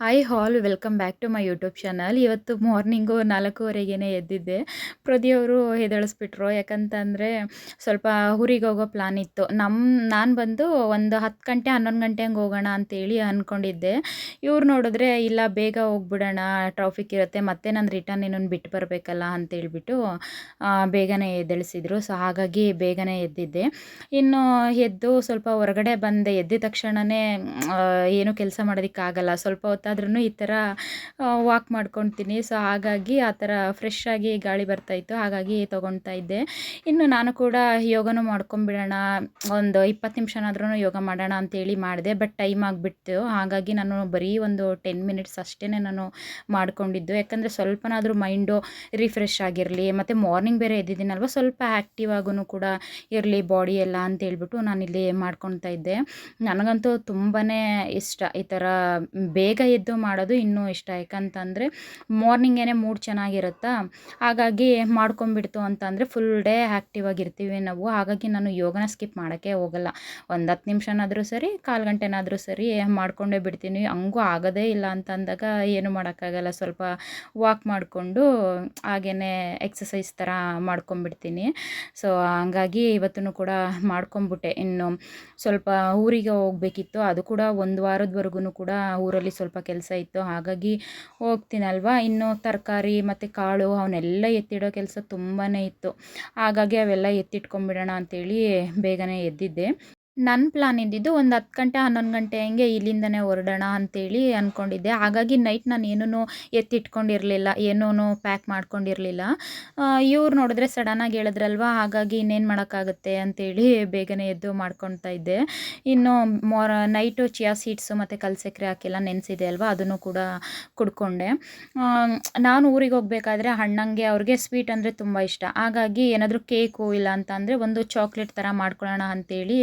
Hi all welcome back to my YouTube channel. ಇವತ್ತು morning 4:30ಗೆ ಎದ್ದಿದ್ದೆ. ಪ್ರತಿಯವರು ಎದ್ದೇಳಿಸ್ಬಿಟ್ರು. ಯಾಕಂತಂದರೆ ಸ್ವಲ್ಪ ಊರಿಗೆ ಹೋಗೋ ಪ್ಲ್ಯಾನ್ ಇತ್ತು. ನಾನು ಬಂದು ಒಂದು 10 ಗಂಟೆ 11 ಗಂಟೆ ಹಂಗೆ ಹೋಗೋಣ ಅಂತೇಳಿ ಅಂದ್ಕೊಂಡಿದ್ದೆ. ಇವ್ರು ನೋಡಿದ್ರೆ ಇಲ್ಲ ಬೇಗ ಹೋಗ್ಬಿಡೋಣ, ಟ್ರಾಫಿಕ್ ಇರುತ್ತೆ, ಮತ್ತೆ ನಾನು ರಿಟರ್ನ್ ಇನ್ನೊಂದು ಬಿಟ್ಟು ಬರಬೇಕಲ್ಲ ಅಂತೇಳ್ಬಿಟ್ಟು ಬೇಗನೆ ಎದ್ದೇಳಿಸಿದ್ರು. ಸೊ ಹಾಗಾಗಿ ಬೇಗನೆ ಎದ್ದಿದ್ದೆ. ಇನ್ನು ಎದ್ದು ಸ್ವಲ್ಪ ಹೊರಗಡೆ ಬಂದೆ. ಎದ್ದಿದ ತಕ್ಷಣವೇ ಏನು ಕೆಲಸ ಮಾಡೋದಕ್ಕಾಗಲ್ಲ. ಸ್ವಲ್ಪ ಹೊತ್ತಾದ್ರೂ ಈ ಥರ ವಾಕ್ ಮಾಡ್ಕೊತೀನಿ. ಸೊ ಹಾಗಾಗಿ ಆ ಥರ ಫ್ರೆಶ್ ಆಗಿ ಗಾಳಿ ಬರ್ತಾಯಿತ್ತು, ಹಾಗಾಗಿ ತೊಗೊಳ್ತಾ ಇದ್ದೆ. ಇನ್ನು ನಾನು ಕೂಡ ಯೋಗನೂ ಮಾಡ್ಕೊಂಬಿಡೋಣ, ಒಂದು 20 ನಿಮಿಷನಾದ್ರೂ ಯೋಗ ಮಾಡೋಣ ಅಂತೇಳಿ ಮಾಡಿದೆ. ಬಟ್ ಟೈಮ್ ಆಗಿಬಿಡ್ತು. ಹಾಗಾಗಿ ನಾನು ಬರೀ ಒಂದು 10 ಮಿನಿಟ್ಸ್ ಅಷ್ಟೇ ನಾನು ಮಾಡ್ಕೊಂಡಿದ್ದು. ಯಾಕಂದರೆ ಸ್ವಲ್ಪನಾದರೂ ಮೈಂಡು ರಿಫ್ರೆಶ್ ಆಗಿರಲಿ, ಮತ್ತು ಮಾರ್ನಿಂಗ್ ಬೇರೆ ಎದ್ದಿದ್ದೀನಲ್ವ, ಸ್ವಲ್ಪ ಆ್ಯಕ್ಟಿವ್ ಆಗೂ ಕೂಡ ಇರಲಿ ಬಾಡಿ ಎಲ್ಲ ಅಂತೇಳ್ಬಿಟ್ಟು ನಾನಿಲ್ಲಿ ಮಾಡ್ಕೊತಾ ಇದ್ದೆ. ನನಗಂತೂ ತುಂಬಾ ಇಷ್ಟ ಈ ಥರ ಬೇಗ ಎದ್ದು ಮಾಡೋದು ಇನ್ನೂ ಇಷ್ಟ. ಯಾಕಂತಂದರೆ ಮಾರ್ನಿಂಗೇ ಮೂಡ್ ಚೆನ್ನಾಗಿರುತ್ತಾ, ಹಾಗಾಗಿ ಮಾಡ್ಕೊಂಬಿಡ್ತು ಅಂತಂದರೆ ಫುಲ್ ಡೇ ಆ್ಯಕ್ಟಿವ್ ಆಗಿರ್ತೀವಿ ನಾವು. ಹಾಗಾಗಿ ನಾನು ಯೋಗನ ಸ್ಕಿಪ್ ಮಾಡೋಕ್ಕೆ ಹೋಗಲ್ಲ. ಒಂದು 10 ನಿಮಿಷನಾದರೂ ಸರಿ, ಕಾಲು ಗಂಟೆನಾದರೂ ಸರಿ ಮಾಡ್ಕೊಂಡೇ ಬಿಡ್ತೀನಿ. ಹಂಗೂ ಆಗೋದೇ ಇಲ್ಲ ಅಂತಂದಾಗ ಏನು ಮಾಡೋಕ್ಕಾಗಲ್ಲ, ಸ್ವಲ್ಪ ವಾಕ್ ಮಾಡಿಕೊಂಡು ಹಾಗೆಯೇ ಎಕ್ಸಸೈಸ್ ಥರ ಮಾಡ್ಕೊಂಬಿಡ್ತೀನಿ. ಸೊ ಹಂಗಾಗಿ ಇವತ್ತೂ ಕೂಡ ಮಾಡ್ಕೊಂಬಿಟ್ಟೆ. ಇನ್ನು ಸ್ವಲ್ಪ ಊರಿಗೆ ಹೋಗಬೇಕಿತ್ತು, ಅದು ಕೂಡ ಒಂದು ವಾರದವರೆಗೂ ಕೂಡ ಊರಲ್ಲಿ ಸ್ವಲ್ಪ ಕೆಲಸ ಇತ್ತು. ಹಾಗಾಗಿ ಹೋಗ್ತೀನಲ್ವ, ಇನ್ನು ತರಕಾರಿ ಮತ್ತು ಕಾಳು ಅವನ್ನೆಲ್ಲ ಎತ್ತಿಡೋ ಕೆಲಸ ತುಂಬಾ ಇತ್ತು. ಹಾಗಾಗಿ ಅವೆಲ್ಲ ಎತ್ತಿಟ್ಕೊಂಬಿಡೋಣ ಅಂಥೇಳಿ ಬೇಗನೆ ಎದ್ದಿದ್ದೆ. ನನ್ನ ಪ್ಲ್ಯಾನ್ ಇದ್ದಿದ್ದು ಒಂದು 10 ಗಂಟೆ 11 ಗಂಟೆ ಹಂಗೆ ಇಲ್ಲಿಂದನೇ ಹೊರಡೋಣ ಅಂತೇಳಿ ಅಂದ್ಕೊಂಡಿದ್ದೆ. ಹಾಗಾಗಿ ನೈಟ್ ನಾನು ಏನೂ ಎತ್ತಿಟ್ಕೊಂಡಿರಲಿಲ್ಲ, ಏನೂ ಪ್ಯಾಕ್ ಮಾಡ್ಕೊಂಡಿರಲಿಲ್ಲ. ಇವ್ರು ನೋಡಿದ್ರೆ ಸಡನ್ನಾಗಿ ಹೇಳಿದ್ರಲ್ವ, ಹಾಗಾಗಿ ಇನ್ನೇನು ಮಾಡೋಕ್ಕಾಗುತ್ತೆ ಅಂತೇಳಿ ಬೇಗನೆ ಎದ್ದು ಮಾಡ್ಕೊತಾ ಇದ್ದೆ. ಇನ್ನು ನೈಟು ಚಿಯಾ ಸೀಡ್ಸು ಮತ್ತು ಕಲ್ಸಕ್ಕರೆ ಹಾಕೆಲ್ಲ ನೆನೆಸಿದೆ ಅಲ್ವ, ಅದನ್ನು ಕೂಡ ಕುಡ್ಕೊಂಡೆ. ನಾನು ಊರಿಗೆ ಹೋಗಬೇಕಾದ್ರೆ ಅಣ್ಣಂಗೆ ಅವ್ರಿಗೆ ಸ್ವೀಟ್ ಅಂದರೆ ತುಂಬ ಇಷ್ಟ. ಹಾಗಾಗಿ ಏನಾದರೂ ಕೇಕು ಇಲ್ಲ ಅಂತಂದರೆ ಒಂದು ಚಾಕ್ಲೇಟ್ ಥರ ಮಾಡ್ಕೊಳ್ಳೋಣ ಅಂತೇಳಿ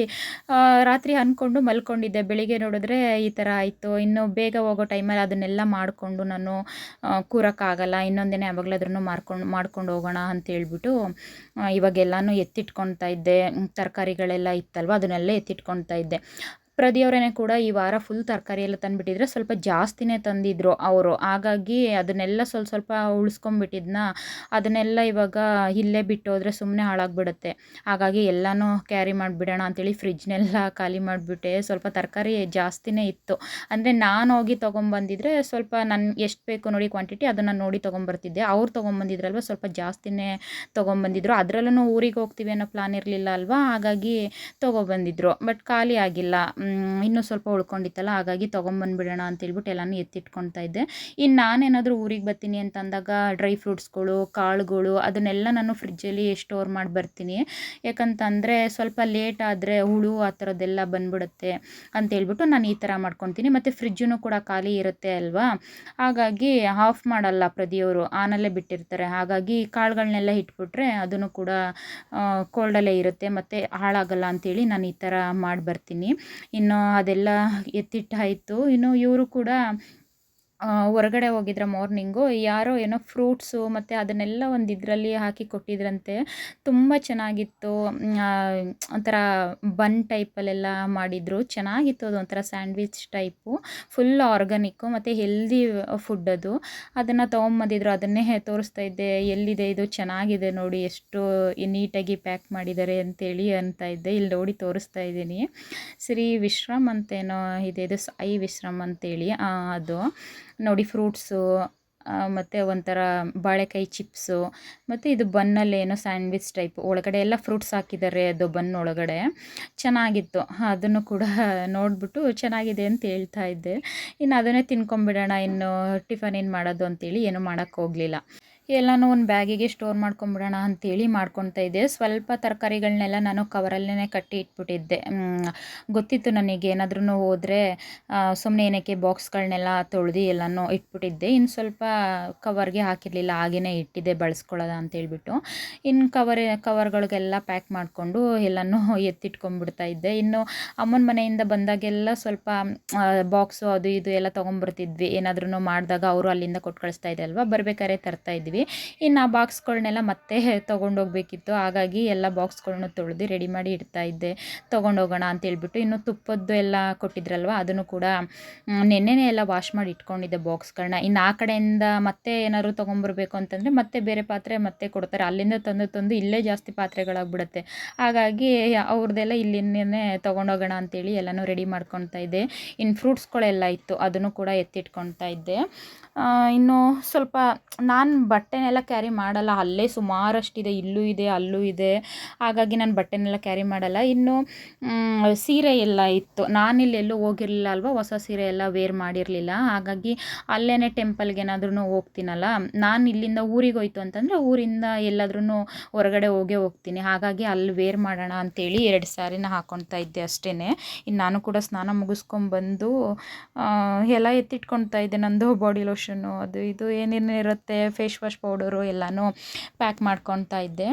ರಾತ್ರಿ ಅಂದ್ಕೊಂಡು ಮಲ್ಕೊಂಡಿದ್ದೆ. ಬೆಳಿಗ್ಗೆ ನೋಡಿದ್ರೆ ಈ ಥರ ಆಯಿತು. ಇನ್ನು ಬೇಗ ಹೋಗೋ ಟೈಮಲ್ಲಿ ಅದನ್ನೆಲ್ಲ ಮಾಡಿಕೊಂಡು ನಾನು ಕೂರೋಕ್ಕಾಗಲ್ಲ, ಇನ್ನೊಂದಿನ ಯಾವಾಗಲಾದ್ರೂ ಮಾಡ್ಕೊಂಡು ಹೋಗೋಣ ಅಂತೇಳ್ಬಿಟ್ಟು ಇವಾಗೆಲ್ಲನೂ ಎತ್ತಿಟ್ಕೊತಾ ಇದ್ದೆ. ತರಕಾರಿಗಳೆಲ್ಲ ಇತ್ತಲ್ವ, ಅದನ್ನೆಲ್ಲ ಎತ್ತಿಟ್ಕೊತಾ ಇದ್ದೆ. ಪ್ರತಿಯವರೇ ಕೂಡ ಈ ವಾರ ಫುಲ್ ತರಕಾರಿ ಎಲ್ಲ ತಂದುಬಿಟ್ಟಿದ್ರೆ, ಸ್ವಲ್ಪ ಜಾಸ್ತಿನೇ ತಂದಿದ್ರು ಅವರು. ಹಾಗಾಗಿ ಅದನ್ನೆಲ್ಲ ಸ್ವಲ್ಪ ಉಳಿಸ್ಕೊಂಬಿಟ್ಟಿದ್ನ, ಅದನ್ನೆಲ್ಲ ಇವಾಗ ಇಲ್ಲೇ ಬಿಟ್ಟು ಹೋದರೆ ಸುಮ್ಮನೆ ಹಾಳಾಗಿಬಿಡುತ್ತೆ. ಹಾಗಾಗಿ ಎಲ್ಲನೂ ಕ್ಯಾರಿ ಮಾಡಿಬಿಡೋಣ ಅಂತೇಳಿ ಫ್ರಿಜ್ನೆಲ್ಲ ಖಾಲಿ ಮಾಡಿಬಿಟ್ಟೆ. ಸ್ವಲ್ಪ ತರಕಾರಿ ಜಾಸ್ತಿನೇ ಇತ್ತು. ಅಂದರೆ ನಾನು ಹೋಗಿ ತೊಗೊಂಬಂದಿದ್ರೆ ಸ್ವಲ್ಪ ಎಷ್ಟು ಬೇಕು ನೋಡಿ ಕ್ವಾಂಟಿಟಿ, ಅದನ್ನು ನೋಡಿ ತೊಗೊಂಬರ್ತಿದ್ದೆ. ಅವ್ರು ತೊಗೊಂಬಂದಿದ್ರಲ್ವ, ಸ್ವಲ್ಪ ಜಾಸ್ತಿನೇ ತೊಗೊಂಬಂದಿದ್ರು. ಅದರಲ್ಲೂ ಊರಿಗೆ ಹೋಗ್ತೀವಿ ಅನ್ನೋ ಪ್ಲಾನ್ ಇರಲಿಲ್ಲ ಅಲ್ವಾ, ಹಾಗಾಗಿ ತೊಗೊಬಂದಿದ್ರು. ಬಟ್ ಖಾಲಿ ಆಗಿಲ್ಲ, ಇನ್ನೂ ಸ್ವಲ್ಪ ಉಳ್ಕೊಂಡಿತ್ತಲ್ಲ, ಹಾಗಾಗಿ ತೊಗೊಂಬಂದ್ಬಿಡೋಣ ಅಂತೇಳ್ಬಿಟ್ಟು ಎಲ್ಲನೂ ಎತ್ತಿಟ್ಕೊತಾ ಇದ್ದೆ. ಇನ್ನು ನಾನೇನಾದರೂ ಊರಿಗೆ ಬರ್ತೀನಿ ಅಂತಂದಾಗ ಡ್ರೈ ಫ್ರೂಟ್ಸ್ಗಳು, ಕಾಳುಗಳು ಅದನ್ನೆಲ್ಲ ನಾನು ಫ್ರಿಜ್ಜಲ್ಲಿ ಸ್ಟೋರ್ ಮಾಡಿ ಬರ್ತೀನಿ. ಯಾಕಂತಂದರೆ ಸ್ವಲ್ಪ ಲೇಟ್ ಆದರೆ ಹುಳು ಆ ಥರದ್ದೆಲ್ಲ ಬಂದ್ಬಿಡುತ್ತೆ ಅಂತೇಳ್ಬಿಟ್ಟು ನಾನು ಈ ಥರ ಮಾಡ್ಕೊತೀನಿ. ಮತ್ತು ಫ್ರಿಜ್ಜೂ ಕೂಡ ಖಾಲಿ ಇರುತ್ತೆ ಅಲ್ವಾ, ಹಾಗಾಗಿ ಆಫ್ ಮಾಡಲ್ಲ ಪ್ರತಿಯವರು, ಆನಲ್ಲೇ ಬಿಟ್ಟಿರ್ತಾರೆ. ಹಾಗಾಗಿ ಕಾಳುಗಳನ್ನೆಲ್ಲ ಇಟ್ಬಿಟ್ರೆ ಅದನ್ನು ಕೂಡ ಕೋಲ್ಡಲ್ಲೇ ಇರುತ್ತೆ ಮತ್ತು ಹಾಳಾಗಲ್ಲ ಅಂಥೇಳಿ ನಾನು ಈ ಥರ ಮಾಡಿ ಬರ್ತೀನಿ. ಇನ್ನು ಅದೆಲ್ಲ ಎತ್ತಿಟ್ಟಾಯಿತು. ಇನ್ನು ಇವರು ಕೂಡ ಹೊರಗಡೆ ಹೋಗಿದ್ರೆ ಮಾರ್ನಿಂಗು, ಯಾರೋ ಏನೋ ಫ್ರೂಟ್ಸು ಮತ್ತು ಅದನ್ನೆಲ್ಲ ಒಂದು ಇದರಲ್ಲಿ ಹಾಕಿ ಕೊಟ್ಟಿದ್ರಂತೆ. ತುಂಬ ಚೆನ್ನಾಗಿತ್ತು. ಒಂಥರ ಬನ್ ಟೈಪಲ್ಲೆಲ್ಲ ಮಾಡಿದರು. ಚೆನ್ನಾಗಿತ್ತು. ಅದು ಒಂಥರ ಸ್ಯಾಂಡ್ವಿಚ್ ಟೈಪು, ಫುಲ್ ಆರ್ಗಾನಿಕ್ಕು ಮತ್ತು ಹೆಲ್ದಿ ಫುಡ್ ಅದು. ಅದನ್ನು ತೊಗೊಂಬಂದಿದ್ರು, ಅದನ್ನೇ ತೋರಿಸ್ತಾ ಇದ್ದೆ. ಎಲ್ಲಿದೆ ಇದು, ಚೆನ್ನಾಗಿದೆ ನೋಡಿ, ಎಷ್ಟು ನೀಟಾಗಿ ಪ್ಯಾಕ್ ಮಾಡಿದ್ದಾರೆ ಅಂತೇಳಿ ಅಂತ ಇದ್ದೆ. ಇಲ್ಲಿ ನೋಡಿ ತೋರಿಸ್ತಾ ಇದ್ದೀನಿ. ಶ್ರೀ ವಿಶ್ರಾಮ್ ಅಂತೇನೋ ಇದೆ, ಇದು ಸಾಯಿ ವಿಶ್ರಾಮ್ ಅಂತೇಳಿ ಅದು ನೋಡಿ. ಫ್ರೂಟ್ಸು ಮತ್ತು ಒಂಥರ ಬಾಳೆಕಾಯಿ ಚಿಪ್ಸು, ಮತ್ತು ಇದು ಬನ್ನಲ್ಲೇನೋ ಸ್ಯಾಂಡ್ವಿಚ್ ಟೈಪ್, ಒಳಗಡೆ ಎಲ್ಲ ಫ್ರೂಟ್ಸ್ ಹಾಕಿದ್ದಾರೆ ಅದು ಬನ್ ಒಳಗಡೆ. ಚೆನ್ನಾಗಿತ್ತು. ಅದನ್ನು ಕೂಡ ನೋಡಿಬಿಟ್ಟು ಚೆನ್ನಾಗಿದೆ ಅಂತ ಹೇಳ್ತಾ ಇದ್ದೆ. ಇನ್ನು ಅದನ್ನೇ ತಿನ್ಕೊಂಬಿಡೋಣ, ಇನ್ನು ಟಿಫನ್ ಏನು ಮಾಡೋದು ಅಂತೇಳಿ ಏನೂ ಮಾಡೋಕ್ಕೆ ಹೋಗಲಿಲ್ಲ. ಎಲ್ಲನೂ ಒಂದು ಬ್ಯಾಗಿಗೆ ಸ್ಟೋರ್ ಮಾಡ್ಕೊಂಬಿಡೋಣ ಅಂತೇಳಿ ಮಾಡ್ಕೊತಾ ಇದ್ದೆ. ಸ್ವಲ್ಪ ತರಕಾರಿಗಳನ್ನೆಲ್ಲ ನಾನು ಕವರಲ್ಲೇ ಕಟ್ಟಿ ಇಟ್ಬಿಟ್ಟಿದ್ದೆ. ಗೊತ್ತಿತ್ತು ನನಗೆ ಏನಾದ್ರೂ ಹೋದರೆ ಸುಮ್ಮನೆ ಏನಕ್ಕೆ ಬಾಕ್ಸ್ಗಳನ್ನೆಲ್ಲ ತೊಳೆದು ಎಲ್ಲನೂ ಇಟ್ಬಿಟ್ಟಿದ್ದೆ. ಇನ್ನು ಸ್ವಲ್ಪ ಕವರ್ಗೆ ಹಾಕಿರಲಿಲ್ಲ, ಹಾಗೇ ಇಟ್ಟಿದ್ದೆ ಬಳಸ್ಕೊಳ್ಳೋದ ಅಂತೇಳ್ಬಿಟ್ಟು. ಇನ್ನು ಕವರ್ಗಳಿಗೆಲ್ಲ ಪ್ಯಾಕ್ ಮಾಡಿಕೊಂಡು ಎಲ್ಲನೂ ಎತ್ತಿಟ್ಕೊಂಡ್ಬಿಡ್ತಾ ಇದ್ದೆ. ಇನ್ನು ಅಮ್ಮನ ಮನೆಯಿಂದ ಬಂದಾಗೆಲ್ಲ ಸ್ವಲ್ಪ ಬಾಕ್ಸು ಅದು ಇದು ಎಲ್ಲ ತೊಗೊಂಬರ್ತಿದ್ವಿ. ಏನಾದ್ರೂ ಮಾಡಿದಾಗ ಅವರು ಅಲ್ಲಿಂದ ಕೊಟ್ಟು ಕಳಿಸ್ತಾ ಇದೆ ಅಲ್ವಾ, ಬರಬೇಕಾದ್ರೆ ತರ್ತಾಯಿದ್ವಿ. ಇಟ್ಟಿದ್ದೀವಿ. ಇನ್ನು ಆ ಬಾಕ್ಸ್ಗಳನ್ನೆಲ್ಲ ಮತ್ತೆ ತೊಗೊಂಡೋಗ್ಬೇಕಿತ್ತು. ಹಾಗಾಗಿ ಎಲ್ಲ ಬಾಕ್ಸ್ಗಳನ್ನೂ ತೊಳೆದು ರೆಡಿ ಮಾಡಿ ಇಡ್ತಾ ಇದ್ದೆ, ತೊಗೊಂಡೋಗೋಣ ಅಂತೇಳ್ಬಿಟ್ಟು. ಇನ್ನು ತುಪ್ಪದ್ದು ಎಲ್ಲ ಕೊಟ್ಟಿದ್ರಲ್ವ, ಅದನ್ನು ಕೂಡ ನೆನ್ನೆನೇ ಎಲ್ಲ ವಾಶ್ ಮಾಡಿ ಇಟ್ಕೊಂಡಿದ್ದೆ ಬಾಕ್ಸ್ಗಳನ್ನ. ಇನ್ನು ಆ ಕಡೆಯಿಂದ ಮತ್ತೆ ಏನಾದ್ರು ತೊಗೊಂಬರ್ಬೇಕು ಅಂತಂದರೆ ಮತ್ತೆ ಬೇರೆ ಪಾತ್ರೆ ಮತ್ತೆ ಕೊಡ್ತಾರೆ. ಅಲ್ಲಿಂದ ತಂದು ಇಲ್ಲೇ ಜಾಸ್ತಿ ಪಾತ್ರೆಗಳಾಗ್ಬಿಡುತ್ತೆ. ಹಾಗಾಗಿ ಅವ್ರದ್ದೆಲ್ಲ ಇಲ್ಲಿಂದನೇ ತೊಗೊಂಡೋಗೋಣ ಅಂತೇಳಿ ಎಲ್ಲನೂ ರೆಡಿ ಮಾಡ್ಕೊತಾ ಇದ್ದೆ. ಇನ್ನು ಫ್ರೂಟ್ಸ್ಗಳೆಲ್ಲ ಇತ್ತು, ಅದನ್ನು ಕೂಡ ಎತ್ತಿಟ್ಕೊತಾ ಇದ್ದೆ. ಇನ್ನು ಸ್ವಲ್ಪ ನಾನು ಬಟ್ಟೆನೆಲ್ಲ ಕ್ಯಾರಿ ಮಾಡಲ್ಲ, ಅಲ್ಲೇ ಸುಮಾರಷ್ಟಿದೆ, ಇಲ್ಲೂ ಇದೆ ಅಲ್ಲೂ ಇದೆ. ಹಾಗಾಗಿ ನಾನು ಬಟ್ಟೆನೆಲ್ಲ ಕ್ಯಾರಿ ಮಾಡಲ್ಲ. ಇನ್ನು ಸೀರೆ ಎಲ್ಲ ಇತ್ತು, ನಾನಿಲ್ಲೆಲ್ಲೂ ಹೋಗಿರಲಿಲ್ಲ ಅಲ್ವ, ಹೊಸ ಸೀರೆ ಎಲ್ಲ ವೇರ್ ಮಾಡಿರಲಿಲ್ಲ. ಹಾಗಾಗಿ ಅಲ್ಲೇ ಟೆಂಪಲ್ಗೆ ಏನಾದ್ರೂ ಹೋಗ್ತೀನಲ್ಲ, ನಾನು ಇಲ್ಲಿಂದ ಊರಿಗೆ ಹೋಯ್ತು ಅಂತಂದರೆ ಊರಿಂದ ಎಲ್ಲಾದ್ರೂ ಹೊರಗಡೆ ಹೋಗ್ತೀನಿ. ಹಾಗಾಗಿ ಅಲ್ಲಿ ವೇರ್ ಮಾಡೋಣ ಅಂತೇಳಿ 2 ಸ್ಯಾರಿನ ಹಾಕ್ಕೊತಾ ಇದ್ದೆ ಅಷ್ಟೇ. ಇನ್ನು ನಾನು ಕೂಡ ಸ್ನಾನ ಮುಗಿಸ್ಕೊಂಡ್ಬಂದು ಎಲ್ಲ ಎತ್ತಿಟ್ಕೊತಾ ಇದ್ದೆ. ನಂದು ಬಾಡಿ ಲೋಷನ್ನು ಅದು ಇದು ಏನೇನು ಇರುತ್ತೆ, ಫೇಸ್ ವಾಶ್ ಪೌಡರು ಎಲ್ಲನೂ ಪ್ಯಾಕ್ ಮಾಡ್ಕೊತಾ ಇದ್ದೆ.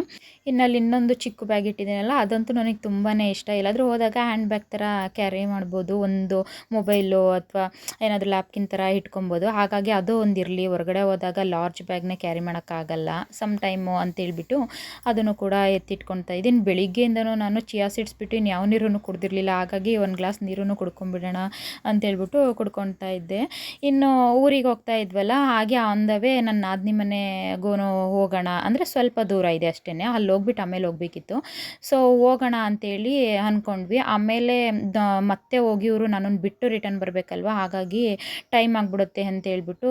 ಇನ್ನಲ್ಲಿ ಇನ್ನೊಂದು ಚಿಕ್ಕ ಬ್ಯಾಗ್ ಇಟ್ಟಿದ್ದೀನಲ್ಲ, ಅದಂತೂ ನನಗೆ ತುಂಬಾ ಇಷ್ಟ. ಎಲ್ಲಾದರೂ ಹೋದಾಗ ಹ್ಯಾಂಡ್ ಬ್ಯಾಗ್ ಥರ ಕ್ಯಾರಿ ಮಾಡ್ಬೋದು, ಒಂದು ಮೊಬೈಲು ಅಥವಾ ಏನಾದರೂ ಲ್ಯಾಪ್ಕಿನ್ ಥರ ಇಟ್ಕೊಬೋದು. ಹಾಗಾಗಿ ಅದು ಒಂದಿರಲಿ, ಹೊರಗಡೆ ಹೋದಾಗ ಲಾರ್ಜ್ ಬ್ಯಾಗ್ನೇ ಕ್ಯಾರಿ ಮಾಡೋಕ್ಕಾಗಲ್ಲ ಸಮ್ ಟೈಮು ಅಂತೇಳ್ಬಿಟ್ಟು ಅದನ್ನು ಕೂಡ ಎತ್ತಿಟ್ಕೊತಾ ಇದ್ದೀನಿ. ಬೆಳಿಗ್ಗೆಯಿಂದನೂ ನಾನು ಚಿಯಾ ಸೀಡ್ಸ್ ಬಿಟ್ಟು ಇನ್ಯಾವ ನೀರನ್ನು ಕುಡ್ದಿರಲಿಲ್ಲ. ಹಾಗಾಗಿ 1 ಗ್ಲಾಸ್ ನೀರನ್ನು ಕುಡ್ಕೊಂಬಿಡೋಣ ಅಂತೇಳ್ಬಿಟ್ಟು ಕುಡ್ಕೊತಾ ಇದ್ದೆ. ಇನ್ನು ಊರಿಗೆ ಹೋಗ್ತಾ ಇದ್ವಲ್ಲ, ಹಾಗೆ ಆನ್ ದ ವೇ ನನ್ನ ನಾದಿನಿ ಮನೆಗೂ ಹೋಗೋಣ, ಅಂದರೆ ಸ್ವಲ್ಪ ದೂರ ಇದೆ ಅಷ್ಟೇ, ಅಲ್ಲಿ ಹೋಗ್ಬಿಟ್ಟು ಆಮೇಲೆ ಹೋಗ್ಬೇಕಿತ್ತು. ಸೊ ಹೋಗೋಣ ಅಂತೇಳಿ ಅಂದ್ಕೊಂಡ್ವಿ. ಆಮೇಲೆ ಮತ್ತೆ ಹೋಗಿ ಇವರು ನನ್ನನ್ನು ಬಿಟ್ಟು ರಿಟರ್ನ್ ಬರಬೇಕಲ್ವ, ಹಾಗಾಗಿ ಟೈಮ್ ಆಗಿಬಿಡುತ್ತೆ ಅಂತೇಳ್ಬಿಟ್ಟು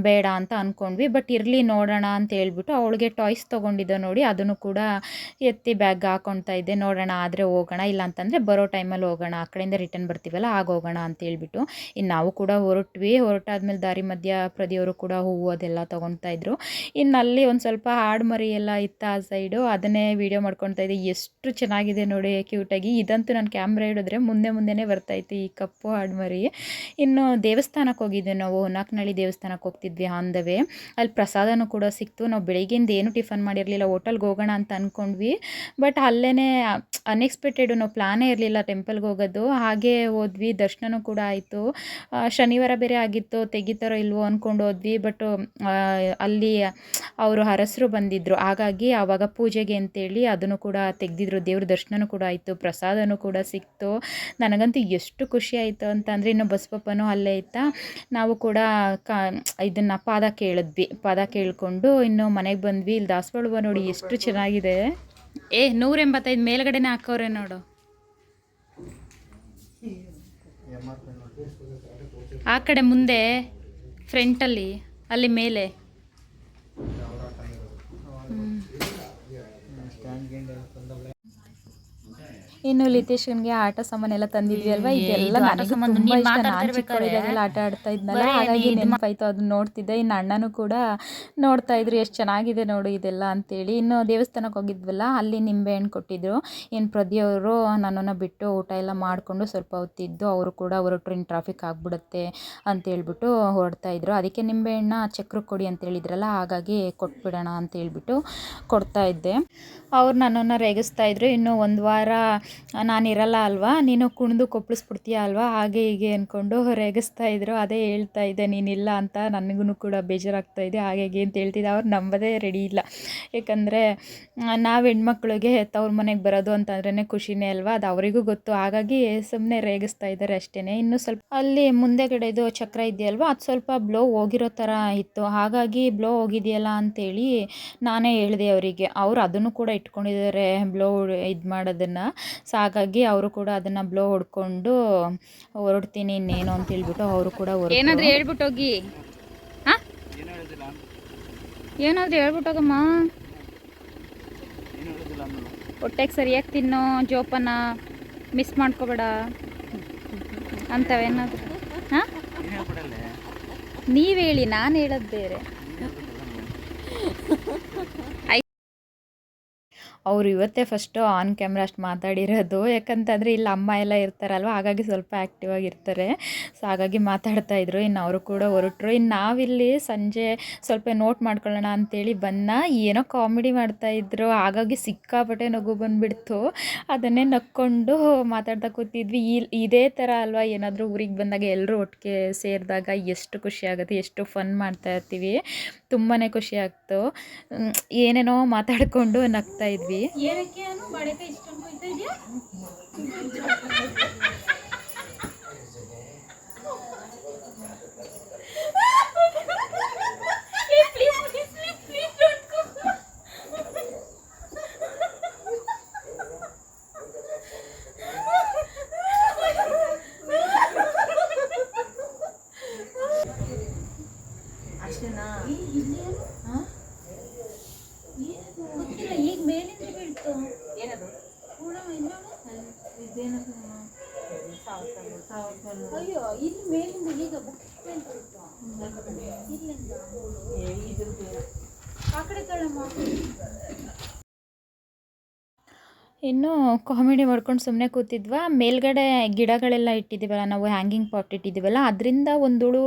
ಬೇಡ ಅಂತ ಅಂದ್ಕೊಂಡ್ವಿ. ಬಟ್ ಇರಲಿ ನೋಡೋಣ ಅಂತ ಹೇಳ್ಬಿಟ್ಟು ಅವಳಿಗೆ ಟಾಯ್ಸ್ ತೊಗೊಂಡಿದ್ದೆ ನೋಡಿ, ಅದನ್ನು ಕೂಡ ಎತ್ತಿ ಬ್ಯಾಗ್ ಹಾಕ್ಕೊತಾ ಇದ್ದೆ. ನೋಡೋಣ ಆದರೆ ಹೋಗೋಣ, ಇಲ್ಲ ಅಂತಂದರೆ ಬರೋ ಟೈಮಲ್ಲಿ ಹೋಗೋಣ, ಆ ಕಡೆಯಿಂದ ರಿಟರ್ನ್ ಬರ್ತೀವಲ್ಲ ಆಗ ಹೋಗೋಣ ಅಂತೇಳ್ಬಿಟ್ಟು. ಇನ್ನು ನಾವು ಕೂಡ ಹೊರಟಾದ್ಮೇಲೆ ದಾರಿ ಮಧ್ಯ ಪ್ರದಿಯವರು ಕೂಡ ಹೂವು ಅದೆಲ್ಲ ತೊಗೊತಾ ಇದ್ರು. ಇನ್ನು ಅಲ್ಲಿ ಒಂದು ಸ್ವಲ್ಪ ಆಡು ಮರಿ ಎಲ್ಲ ಇತ್ತು ಆ ಸೈಡು, ಅದನ್ನೇ ವೀಡಿಯೋ ಮಾಡ್ಕೊತಾ ಇದ್ದೆ. ಎಷ್ಟು ಚೆನ್ನಾಗಿದೆ ನೋಡಿ ಕ್ಯೂಟಾಗಿ. ಇದಂತೂ ನಾನು ಕ್ಯಾಮ್ರಾ ಹಿಡಿದ್ರೆ ಮುಂದೆನೇ ಬರ್ತಾಯಿತ್ತು ಈ ಕಪ್ಪು ಆಡು ಮರಿ. ಇನ್ನು ದೇವಸ್ಥಾನಕ್ಕೆ ಹೋಗಿದ್ದೆ ನಾವು, ಹೊನ್ನಾಕನಹಳ್ಳಿ ದೇವಸ್ಥಾನಕ್ಕೆ ಹೋಗ್ತಿದ್ವಿ ಆನ್ ದ ವೇ. ಅಲ್ಲಿ ಪ್ರಸಾದನೂ ಕೂಡ ಸಿಕ್ತು. ನಾವು ಬೆಳಿಗ್ಗೆಯಿಂದ ಏನು ಟಿಫನ್ ಮಾಡಿರಲಿಲ್ಲ, ಹೋಟೆಲ್ಗೆ ಹೋಗೋಣ ಅಂತ ಅಂದ್ಕೊಂಡ್ವಿ. ಬಟ್ ಅಲ್ಲೇ ಅನ್ಎಕ್ಸ್ಪೆಕ್ಟೆಡು, ನಾವು ಪ್ಲಾನೇ ಇರಲಿಲ್ಲ ಟೆಂಪಲ್ಗೆ ಹೋಗೋದು. ಹಾಗೆ ಹೋದ್ವಿ, ದರ್ಶನನೂ ಕೂಡ ಆಯಿತು. ಶನಿವಾರ ಬೇರೆ ಆಗಿತ್ತು, ತೆಗಿತಾರೋ ಇಲ್ವೋ ಅಂದ್ಕೊಂಡು ಹೋದ್ವಿ. ಬಟ್ ಅಲ್ಲಿ ಅವರು ಅರಸರು ಬಂದಿದ್ದರು, ಹಾಗಾಗಿ ಆವಾಗ ಪೂಜೆಗೆ ಅಂತೇಳಿ ಅದನ್ನು ಕೂಡ ತೆಗೆದಿದ್ರು. ದೇವ್ರ ದರ್ಶನನೂ ಕೂಡ ಆಯಿತು, ಪ್ರಸಾದನೂ ಕೂಡ ಸಿಕ್ತು. ನನಗಂತೂ ಎಷ್ಟು ಖುಷಿ ಆಯಿತು ಅಂತಂದರೆ, ಇನ್ನು ಬಸವಪ್ಪನೂ ಅಲ್ಲೇ ಇತ್ತಾ, ನಾವು ಕೂಡ ಇದನ್ನು ಪಾದ ಕೇಳಿದ್ವಿ. ಪಾದ ಕೇಳಿಕೊಂಡು ಇನ್ನು ಮನೆಗೆ ಬಂದ್ವಿ. ಇಲ್ಲಿ ದಾಸವಾಳ ಹೂವು ನೋಡಿ ಎಷ್ಟು ಚೆನ್ನಾಗಿದೆ. 185 ಮೇಲ್ಗಡೆನೇ ಹಾಕೋರೆ ನೋಡು. ಆ ಕಡೆ ಮುಂದೆ ಫ್ರಂಟಲ್ಲಿ ಅಲ್ಲಿ ಮೇಲೆ ಇನ್ನು ಲಿತೇಶನ್ಗೆ ಆಟ ಸಾಮಾನೆಲ್ಲ ತಂದಿದ್ವಿ ಅಲ್ವಾ, ಇದೆಲ್ಲ ನನಗೆ ತುಂಬ ಇಷ್ಟ. ನಾನು ಚಿಕ್ಕವಳಿದ್ದಾಗೆಲ್ಲ ಆಟ ಆಡ್ತಾ ಇದ್ನಲ್ಲ, ಹಾಗಾಗಿ ನೆನಪಾಯ್ತು, ಅದನ್ನ ನೋಡ್ತಿದ್ದೆ. ಇನ್ನು ಅಣ್ಣನೂ ಕೂಡ ನೋಡ್ತಾ ಇದ್ರು, ಎಷ್ಟು ಚೆನ್ನಾಗಿದೆ ನೋಡು ಇದೆಲ್ಲ ಅಂತೇಳಿ. ಇನ್ನು ದೇವಸ್ಥಾನಕ್ಕೆ ಹೋಗಿದ್ವಲ್ಲ, ಅಲ್ಲಿ ನಿಂಬೆಹಣ್ಣು ಕೊಟ್ಟಿದ್ರು. ಇನ್ನು ಪ್ರದಿಯವರು ನನ್ನನ್ನು ಬಿಟ್ಟು ಊಟ ಎಲ್ಲ ಮಾಡಿಕೊಂಡು ಸ್ವಲ್ಪ ಹೊತ್ತಿದ್ದು, ಅವರು ಕೂಡ ಹೊರಟ್ರು, ಇನ್ನು ಟ್ರಾಫಿಕ್ ಆಗಿಬಿಡುತ್ತೆ ಅಂತೇಳ್ಬಿಟ್ಟು ಹೊರಡ್ತಾ ಇದ್ರು. ಅದಕ್ಕೆ ನಿಂಬೆಹಣ್ಣ ಚಕ್ರಕ್ಕೆ ಕೊಡಿ ಅಂತ ಹೇಳಿದ್ರಲ್ಲ, ಹಾಗಾಗಿ ಕೊಟ್ಬಿಡೋಣ ಅಂತೇಳ್ಬಿಟ್ಟು ಕೊಡ್ತಾ ಇದ್ದೆ. ಅವ್ರು ನನ್ನನ್ನು ರೇಗಿಸ್ತಾ ಇದ್ರು, ಇನ್ನು 1 ವಾರ ನಾನಿರಲ್ಲ ಅಲ್ವಾ, ನೀನು ಕುಣಿದು ಕೊಪ್ಪಳಿಸ್ಬಿಡ್ತೀಯ ಅಲ್ವಾ, ಹಾಗೆ ಹೀಗೆ ಅಂದ್ಕೊಂಡು ರೇಗಿಸ್ತಾ ಇದ್ರು. ಅದೇ ಹೇಳ್ತಾ ಇದ್ದೆ, ನೀನಿಲ್ಲ ಅಂತ ನನಗೂ ಕೂಡ ಬೇಜಾರಾಗ್ತಾ ಇದೆ, ಹಾಗೆ ಹೀಗೆ ಅಂತ ಹೇಳ್ತಿದ್ದೆ. ಅವ್ರು ನಂಬೋದೇ ರೆಡಿ ಇಲ್ಲ. ಯಾಕಂದರೆ ನಾವು ಹೆಣ್ಮಕ್ಳಿಗೆ ತವ್ರ ಮನೆಗೆ ಬರೋದು ಅಂತಂದ್ರೇ ಖುಷಿನೇ ಅಲ್ವಾ, ಅದು ಅವರಿಗೂ ಗೊತ್ತು. ಹಾಗಾಗಿ ಸುಮ್ಮನೆ ರೇಗಿಸ್ತಾ ಇದ್ದಾರೆ ಅಷ್ಟೇ. ಇನ್ನು ಸ್ವಲ್ಪ ಅಲ್ಲಿ ಮುಂದೆಗಡೆದು ಚಕ್ರ ಇದೆಯಲ್ವ, ಅದು ಸ್ವಲ್ಪ ಬ್ಲೋ ಹೋಗಿರೋ ಥರ ಇತ್ತು. ಹಾಗಾಗಿ ಬ್ಲೋ ಹೋಗಿದೆಯಲ್ಲ ಅಂತೇಳಿ ನಾನೇ ಹೇಳಿದೆ ಅವರಿಗೆ. ಅವರು ಅದನ್ನು ಕೂಡ ಇಟ್ಕೊಂಡಿದ್ದಾರೆ, ಬ್ಲೋ ಇದು ಮಾಡೋದನ್ನು. ಸೊ ಹಾಗಾಗಿ ಅವರು ಕೂಡ ಅದನ್ನು ಬ್ಲೋ ಹೊಡ್ಕೊಂಡು ಹೊರಡ್ತೀನಿ ಇನ್ನೇನು ಅಂತ ಹೇಳ್ಬಿಟ್ಟು ಅವರು ಕೂಡ ಏನಾದರೂ ಹೇಳ್ಬಿಟ್ಟು ಹೋಗಿ. ಹಾಂ, ಏನಾದರೂ ಹೇಳ್ಬಿಟ್ಟೋಗಮ್ಮ, ಹೊಟ್ಟೆಗೆ ಸರಿಯಾಗಿ ತಿನ್ನೋ, ಜೋಪಾನ ಮಿಸ್ ಮಾಡ್ಕೋಬೇಡ ಅಂತವೇನಾದ್ರು. ಹಾಂ, ನೀವು ಹೇಳಿ, ನಾನು ಹೇಳೋದು ಬೇರೆ. ಅವರು ಇವತ್ತೇ ಫಸ್ಟು ಆನ್ ಕ್ಯಾಮ್ರಾ ಅಷ್ಟು ಮಾತಾಡಿರೋದು. ಯಾಕಂತಂದರೆ ಇಲ್ಲಿ ಅಮ್ಮ ಎಲ್ಲ ಇರ್ತಾರಲ್ವ, ಹಾಗಾಗಿ ಸ್ವಲ್ಪ ಆ್ಯಕ್ಟಿವ್ ಆಗಿರ್ತಾರೆ. ಸೊ ಹಾಗಾಗಿ ಮಾತಾಡ್ತಾಯಿದ್ರು. ಇನ್ನು ಅವರು ಕೂಡ ಹೊರಟ್ರು. ಇನ್ನು ನಾವಿಲ್ಲಿ ಸಂಜೆ ಸ್ವಲ್ಪ ನೋಟ್ ಮಾಡ್ಕೊಳ್ಳೋಣ ಅಂತೇಳಿ ಏನೋ ಕಾಮಿಡಿ ಮಾಡ್ತಾಯಿದ್ರು. ಹಾಗಾಗಿ ಸಿಕ್ಕಾಪಟ್ಟೆ ನಗು ಬಂದುಬಿಡ್ತು. ಅದನ್ನೇ ನಕ್ಕೊಂಡು ಮಾತಾಡ್ತಾ ಕೂತಿದ್ವಿ. ಇದೇ ಥರ ಅಲ್ವಾ, ಏನಾದರೂ ಊರಿಗೆ ಬಂದಾಗ ಎಲ್ಲರೂ ಒಟ್ಟಿಗೆ ಸೇರಿದಾಗ ಎಷ್ಟು ಖುಷಿ ಆಗುತ್ತೆ, ಎಷ್ಟು ಫನ್ ಮಾಡ್ತಾ ಇರ್ತೀವಿ. ತುಂಬಾ ಖುಷಿ ಆಗ್ತು. ಏನೇನೋ ಮಾತಾಡಿಕೊಂಡು ನಗ್ತಾ ಇದ್ವಿ. ಏನಕ್ಕೆ ಬಾಳೆಕಾಯಿ ಇಷ್ಟೊಂದು ಕೊಯ್ತಾ ಇದೆಯಾ? ಅಷ್ಟೇನಾ? ಗೊತ್ತಿಲ್ಲ, ಈಗ ಮೇಲಿಂದ ಬೀಳ್ತು. ಏನದು ಇದೇನದು? ಅಯ್ಯೋ, ಇಲ್ಲಿ ಮೇಲಿಂದ ಈಗ ಬುಕ್ ಇಲ್ಲಿಂದ ಆ ಕಡೆ ತಳಮ್ಮ. ಇನ್ನು ಕಾಮಿಡಿ ಮಾಡ್ಕೊಂಡು ಸುಮ್ಮನೆ ಕೂತಿದ್ವಾ. ಮೇಲ್ಗಡೆ ಗಿಡಗಳೆಲ್ಲ ಇಟ್ಟಿದ್ದೀವಲ್ಲ, ನಾವು ಹ್ಯಾಂಗಿಂಗ್ ಪಾಟ್ ಇಟ್ಟಿದ್ದೀವಲ್ಲ, ಅದರಿಂದ ಒಂದು ಹುಳು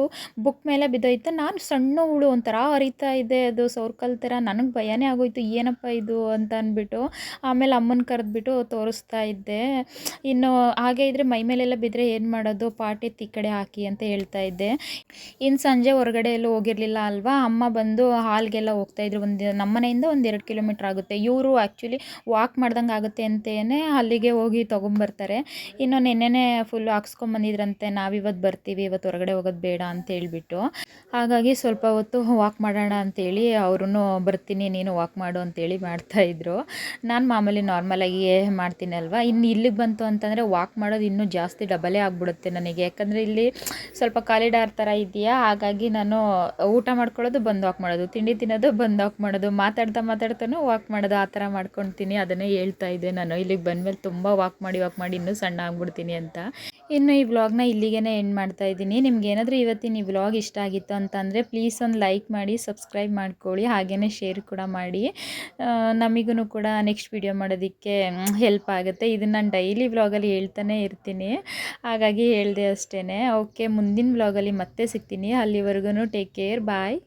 ಬುಕ್ ಮೇಲೆ ಬಿದ್ದೋಯ್ತು. ನಾನು ಸಣ್ಣ ಹುಳು ಒಂಥರ ಹರಿತಾ ಇದೆ, ಅದು ಸೌರ್ಕಲ್ ಥರ. ನನಗೆ ಭಯನೇ ಆಗೋಯ್ತು, ಏನಪ್ಪ ಇದು ಅಂತ ಅಂದ್ಬಿಟ್ಟು. ಆಮೇಲೆ ಅಮ್ಮನ ಕರೆದ್ಬಿಟ್ಟು ತೋರಿಸ್ತಾ ಇದ್ದೆ. ಇನ್ನು ಹಾಗೆ ಇದ್ದರೆ ಮೈ ಮೇಲೆಲ್ಲ ಬಿದ್ದರೆ ಏನು ಮಾಡೋದು, ಪಾಟ್ ಎತ್ತಿ ಈ ಕಡೆ ಹಾಕಿ ಅಂತ ಹೇಳ್ತಾ ಇದ್ದೆ. ಇನ್ನು ಸಂಜೆ ಹೊರಗಡೆ ಎಲ್ಲೂ ಹೋಗಿರಲಿಲ್ಲ ಅಲ್ವಾ. ಅಮ್ಮ ಬಂದು ಹಾಲ್ಗೆಲ್ಲ ಹೋಗ್ತಾಯಿದ್ರು. ನಮ್ಮ ಮನೆಯಿಂದ ಒಂದು 2 ಕಿಲೋಮೀಟ್ರ್ ಆಗುತ್ತೆ. ಇವರು ಆ್ಯಕ್ಚುಲಿ ವಾಕ್ ಮಾಡ್ದಂಗೆ ಆಗುತ್ತೆ ಅಂತೇನೆ ಅಲ್ಲಿಗೆ ಹೋಗಿ ತೊಗೊಂಬರ್ತಾರೆ. ಇನ್ನು ನೆನ್ನೆನೇ ಫುಲ್ ಹಾಕ್ಸ್ಕೊಂಬಂದಿದ್ರಂತೆ, ನಾವಿವತ್ತು ಬರ್ತೀವಿ, ಇವತ್ತು ಹೊರಗಡೆ ಹೋಗೋದು ಬೇಡ ಅಂತ ಹೇಳ್ಬಿಟ್ಟು. ಹಾಗಾಗಿ ಸ್ವಲ್ಪ ಹೊತ್ತು ವಾಕ್ ಮಾಡೋಣ ಅಂತೇಳಿ ಅವ್ರೂ ಬರ್ತೀನಿ ನೀನು ವಾಕ್ ಮಾಡು ಅಂತೇಳಿ ಮಾಡ್ತಾಯಿದ್ರು. ನಾನು ಮಾಮೂಲಿ ನಾರ್ಮಲಾಗಿ ಮಾಡ್ತೀನಿ ಅಲ್ವಾ. ಇನ್ನು ಇಲ್ಲಿಗೆ ಬಂತು ಅಂತಂದರೆ ವಾಕ್ ಮಾಡೋದು ಇನ್ನೂ ಜಾಸ್ತಿ ಡಬಲೇ ಆಗಿಬಿಡುತ್ತೆ ನನಗೆ. ಯಾಕಂದರೆ ಇಲ್ಲಿ ಸ್ವಲ್ಪ ಕಾಲಿಡಾರ್ ಥರ ಇದೆಯಾ, ಹಾಗಾಗಿ ನಾನು ಊಟ ಮಾಡ್ಕೊಳ್ಳೋದು ಬಂದು ವಾಕ್ ಮಾಡೋದು, ತಿಂಡಿ ತಿನ್ನೋದು ಬಂದು ವಾಕ್ ಮಾಡೋದು, ಮಾತಾಡ್ತಾನೂ ವಾಕ್ ಮಾಡೋದು, ಆ ಥರ ಮಾಡ್ಕೊತೀನಿ. ಅದನ್ನೇ ಹೇಳ್ತಾ ಇದ್ದೆ ನಾನು, ಇಲ್ಲಿಗೆ ಬಂದಮೇಲೆ ತುಂಬ ವಾಕ್ ಮಾಡಿ ಇನ್ನೂ ಸಣ್ಣ ಆಗ್ಬಿಡ್ತೀನಿ ಅಂತ. ಇನ್ನು ಈ ವ್ಲಾಗ್ನ ಇಲ್ಲಿಗೇ ಎಂಡ್ ಮಾಡ್ತಾ ಇದ್ದೀನಿ. ನಿಮ್ಗೆ ಏನಾದರೂ ಇವತ್ತಿನ ಈ ವ್ಲಾಗ್ ಇಷ್ಟ ಆಗಿತ್ತು ಅಂತಂದರೆ ಪ್ಲೀಸ್ ಒಂದು ಲೈಕ್ ಮಾಡಿ, ಸಬ್ಸ್ಕ್ರೈಬ್ ಮಾಡ್ಕೊಳ್ಳಿ, ಹಾಗೆಯೇ ಶೇರ್ ಕೂಡ ಮಾಡಿ. ನಮಗೂ ಕೂಡ ನೆಕ್ಸ್ಟ್ ವಿಡಿಯೋ ಮಾಡೋದಕ್ಕೆ ಹೆಲ್ಪ್ ಆಗುತ್ತೆ. ಇದನ್ನು ನಾನು ಡೈಲಿ ವ್ಲಾಗಲ್ಲಿ ಹೇಳ್ತಾನೆ ಇರ್ತೀನಿ, ಹಾಗಾಗಿ ಹೇಳಿದೆ ಅಷ್ಟೇ. ಓಕೆ, ಮುಂದಿನ ವ್ಲಾಗಲ್ಲಿ ಮತ್ತೆ ಸಿಗ್ತೀನಿ. ಅಲ್ಲಿವರೆಗೂ ಟೇಕ್ ಕೇರ್, ಬಾಯ್.